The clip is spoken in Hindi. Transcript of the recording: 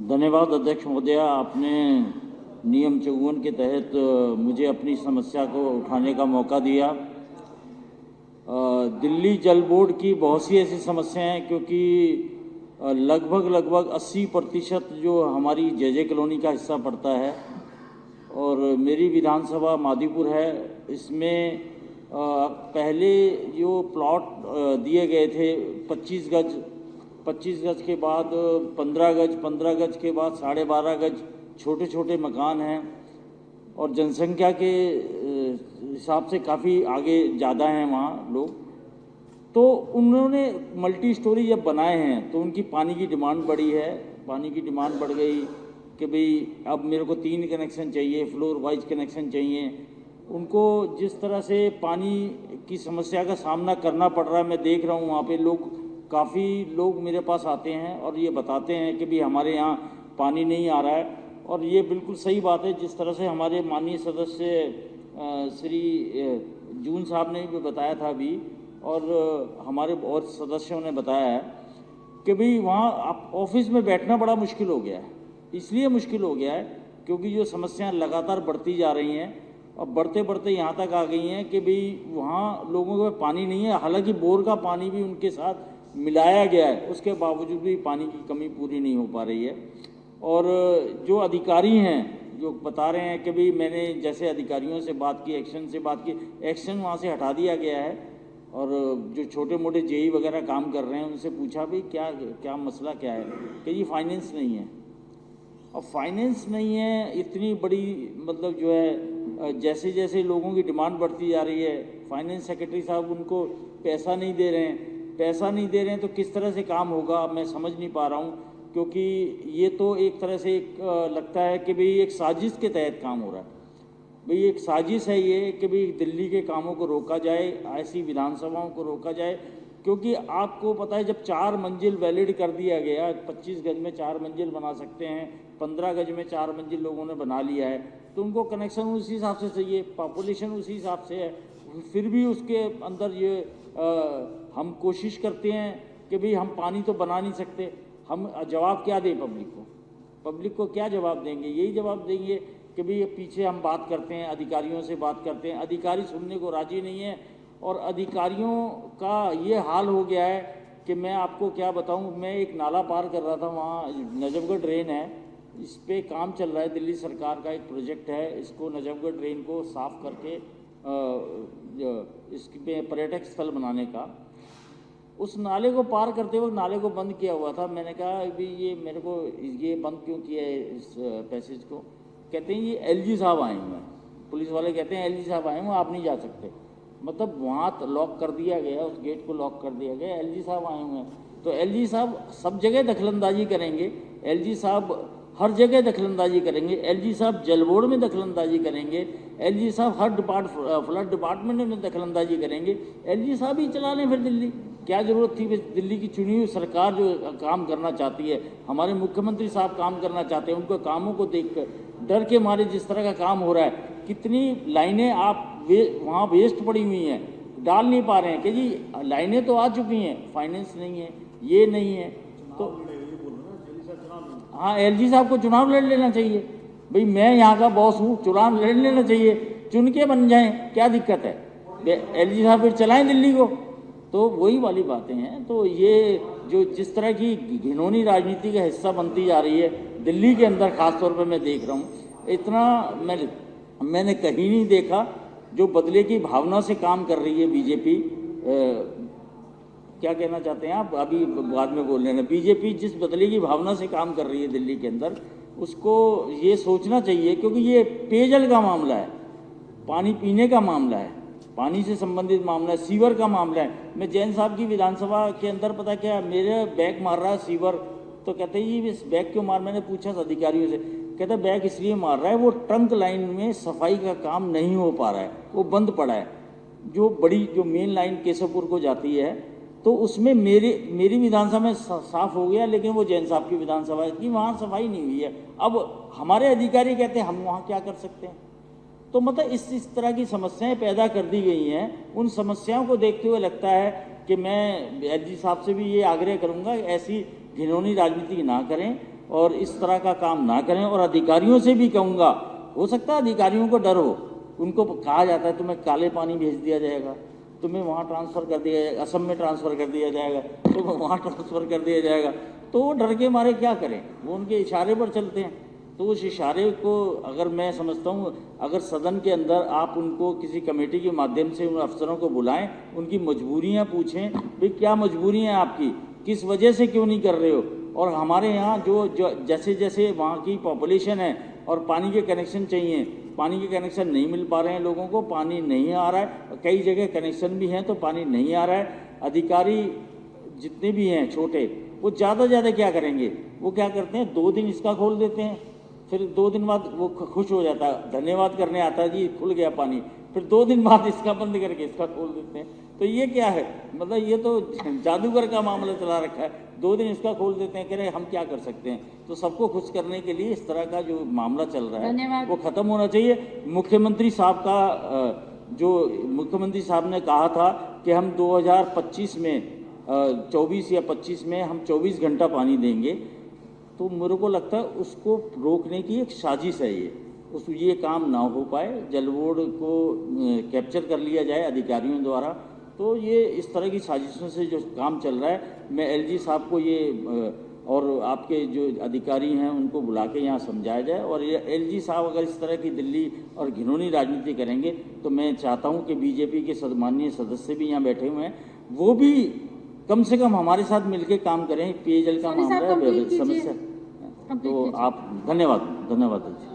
धन्यवाद अध्यक्ष महोदय। आपने नियम 54 के तहत मुझे अपनी समस्या को उठाने का मौका दिया। दिल्ली जल बोर्ड की बहुत सी ऐसी समस्याएं हैं, क्योंकि लगभग 80% जो हमारी जे कॉलोनी का हिस्सा पड़ता है और मेरी विधानसभा मादीपुर है, इसमें पहले जो प्लॉट दिए गए थे 25 गज के बाद 15 गज के बाद 12.5 गज छोटे छोटे मकान हैं और जनसंख्या के हिसाब से काफ़ी आगे ज़्यादा हैं वहाँ लोग। तो उन्होंने मल्टी स्टोरी जब बनाए हैं तो उनकी पानी की डिमांड बढ़ी है। पानी की डिमांड बढ़ गई कि भाई अब मेरे को 3 कनेक्शन चाहिए, फ्लोर वाइज कनेक्शन चाहिए। उनको जिस तरह से पानी की समस्या का सामना करना पड़ रहा है, मैं देख रहा हूँ वहाँ पे काफ़ी लोग मेरे पास आते हैं और ये बताते हैं कि भाई हमारे यहाँ पानी नहीं आ रहा है। और ये बिल्कुल सही बात है, जिस तरह से हमारे माननीय सदस्य श्री जून साहब ने भी बताया था अभी, और हमारे और सदस्यों ने बताया है कि भाई वहाँ आप ऑफिस में बैठना बड़ा मुश्किल हो गया है। इसलिए मुश्किल हो गया है क्योंकि जो समस्याएं लगातार बढ़ती जा रही हैं और बढ़ते बढ़ते यहाँ तक आ गई हैं कि भाई वहाँ लोगों को पानी नहीं है। हालांकि बोर का पानी भी उनके साथ मिलाया गया है, उसके बावजूद भी पानी की कमी पूरी नहीं हो पा रही है। और जो अधिकारी हैं जो बता रहे हैं कि भाई मैंने जैसे अधिकारियों से बात की, एक्शन वहाँ से हटा दिया गया है। और जो छोटे मोटे जेई वगैरह काम कर रहे हैं उनसे पूछा भी क्या मसला क्या है, कि ये फाइनेंस नहीं है। और फाइनेंस नहीं है इतनी बड़ी, मतलब जो है जैसे जैसे लोगों की डिमांड बढ़ती जा रही है, फाइनेंस सेक्रेटरी साहब उनको पैसा नहीं दे रहे हैं तो किस तरह से काम होगा मैं समझ नहीं पा रहा हूँ। क्योंकि ये तो एक तरह से लगता है कि भाई एक साजिश के तहत काम हो रहा है। भाई एक साजिश है ये कि भाई दिल्ली के कामों को रोका जाए, ऐसी विधानसभाओं को रोका जाए। क्योंकि आपको पता है जब 4 मंजिल वैलिड कर दिया गया, 25 गज में 4 मंजिल बना सकते हैं, 15 गज में 4 मंजिल लोगों ने बना लिया है, तो उनको कनेक्शन उसी हिसाब से चाहिए, पॉपुलेशन उसी हिसाब से है। फिर भी उसके अंदर ये हम कोशिश करते हैं कि भाई हम पानी तो बना नहीं सकते। हम जवाब क्या दें पब्लिक को क्या जवाब देंगे? यही जवाब देंगे कि भाई पीछे हम बात करते हैं, अधिकारियों से बात करते हैं, अधिकारी सुनने को राजी नहीं है। और अधिकारियों का ये हाल हो गया है कि मैं आपको क्या बताऊं। मैं एक नाला पार कर रहा था, वहाँ नजफगढ़ ड्रेन है, इस पे काम चल रहा है, दिल्ली सरकार का एक प्रोजेक्ट है, इसको नजफगढ़ ड्रेन को साफ करके इस पे पर्यटक स्थल बनाने का। उस नाले को पार करते वक्त नाले को बंद किया हुआ था। मैंने कहा अभी ये मेरे को ये बंद क्यों किया है इस पैसेज को? कहते हैं ये एलजी साहब आए हुए हैं, पुलिस वाले कहते हैं एलजी साहब आए हुए, आप नहीं जा सकते। मतलब वहाँ लॉक कर दिया गया, उस गेट को लॉक कर दिया गया, एलजी साहब आए हुए हैं। तो एलजी साहब सब जगह दखलंदाजी करेंगे, एलजी साहब हर जगह दखलंदाजी करेंगे, एलजी साहब जल बोर्ड में दखलंदाजी करेंगे, एलजी साहब हर फ्लड डिपार्टमेंट में दखलंदाजी करेंगे। एलजी साहब ही चला लें फिर दिल्ली। क्या ज़रूरत थी? दिल्ली की चुनी हुई सरकार जो काम करना चाहती है, हमारे मुख्यमंत्री साहब काम करना चाहते हैं, उनको कामों को देखकर डर के मारे जिस तरह का काम हो रहा है, कितनी लाइनें आप वहाँ वेस्ट पड़ी हुई हैं, डाल नहीं पा रहे हैं कि जी लाइनें तो आ चुकी हैं, फाइनेंस नहीं है, ये नहीं है। तो हाँ, एलजी साहब को चुनाव लड़ लेना चाहिए। भाई मैं यहाँ का बॉस हूँ, चुनाव लड़ लेना चाहिए, चुन के बन जाएं, क्या दिक्कत है? एलजी साहब फिर चलाएं दिल्ली को। तो वही वाली बातें हैं। तो ये जो जिस तरह की घिनौनी राजनीति का हिस्सा बनती जा रही है दिल्ली के अंदर, ख़ास तौर पे मैं देख रहा हूँ, इतना मैंने कहीं नहीं देखा। जो बदले की भावना से काम कर रही है बीजेपी, क्या कहना चाहते हैं आप? अभी बाद में बोल लेना। बीजेपी जिस बदले की भावना से काम कर रही है दिल्ली के अंदर, उसको ये सोचना चाहिए, क्योंकि ये पेयजल का मामला है, पानी पीने का मामला है, पानी से संबंधित मामला है, सीवर का मामला है। मैं जैन साहब की विधानसभा के अंदर पता क्या मेरे बैग मार रहा है सीवर, तो कहते हैं ये इस बैग क्यों मार? मैंने पूछा अधिकारियों से, कहते बैग इसलिए मार रहा है वो ट्रंक लाइन में सफाई का काम नहीं हो पा रहा है, वो बंद पड़ा है। जो मेन लाइन केशवपुर को जाती है, तो उसमें मेरी विधानसभा में साफ हो गया, लेकिन वो जैन साहब की विधानसभा की वहाँ सफाई नहीं हुई है। अब हमारे अधिकारी कहते हैं हम वहाँ क्या कर सकते हैं? तो मतलब इस तरह की समस्याएं पैदा कर दी गई हैं। उन समस्याओं को देखते हुए लगता है कि मैं एलजी साहब से भी ये आग्रह करूंगा ऐसी घिनौनी राजनीति ना करें और इस तरह का काम ना करें। और अधिकारियों से भी कहूँगा, हो सकता है अधिकारियों को डर हो, उनको कहा जाता है तुम्हें काले पानी भेज दिया जाएगा, तुम्हें वहाँ ट्रांसफ़र कर दिया जाएगा, असम में ट्रांसफ़र कर दिया जाएगा, तुम्हें वहाँ ट्रांसफ़र कर दिया जाएगा, तो वो डर के मारे क्या करें, वो उनके इशारे पर चलते हैं। तो उस इशारे को अगर मैं समझता हूँ, अगर सदन के अंदर आप उनको किसी कमेटी के माध्यम से उन अफसरों को बुलाएं, उनकी मजबूरियाँ पूछें, भाई क्या मजबूरी है आपकी, किस वजह से क्यों नहीं कर रहे हो। और हमारे यहाँ जो जैसे जैसे वहाँ की पॉपुलेशन है और पानी के कनेक्शन चाहिए, पानी के कनेक्शन नहीं मिल पा रहे हैं लोगों को, पानी नहीं आ रहा है, कई जगह कनेक्शन भी हैं तो पानी नहीं आ रहा है। अधिकारी जितने भी हैं छोटे, वो ज़्यादा क्या करेंगे, वो क्या करते हैं 2 दिन इसका खोल देते हैं, फिर 2 दिन बाद वो खुश हो जाता है, धन्यवाद करने आता है, जी खुल गया पानी, फिर 2 दिन बाद इसका बंद करके इसका खोल देते हैं। तो ये क्या है, मतलब ये तो जादूगर का मामला चला रखा है, 2 दिन इसका खोल देते हैं, कह रहे हम क्या कर सकते हैं। तो सबको खुश करने के लिए इस तरह का जो मामला चल रहा है वो ख़त्म होना चाहिए। मुख्यमंत्री साहब का जो मुख्यमंत्री साहब ने कहा था कि हम 2025 में 24 या 25 में हम 24 घंटा पानी देंगे, तो मेरे को लगता है उसको रोकने की एक साजिश है ये काम ना हो पाए, जल बोर्ड को कैप्चर कर लिया जाए अधिकारियों द्वारा। तो ये इस तरह की साजिशों से जो काम चल रहा है, मैं एलजी साहब को ये और आपके जो अधिकारी हैं उनको बुला के यहाँ समझाया जाए। और ये एलजी साहब अगर इस तरह की दिल्ली और घिनौनी राजनीति करेंगे तो मैं चाहता हूँ कि बीजेपी के माननीय सदस्य भी यहाँ बैठे हुए हैं, वो भी कम से कम हमारे साथ मिलकर काम करें। पेयजल का मामला है, समस्या। तो आप धन्यवाद।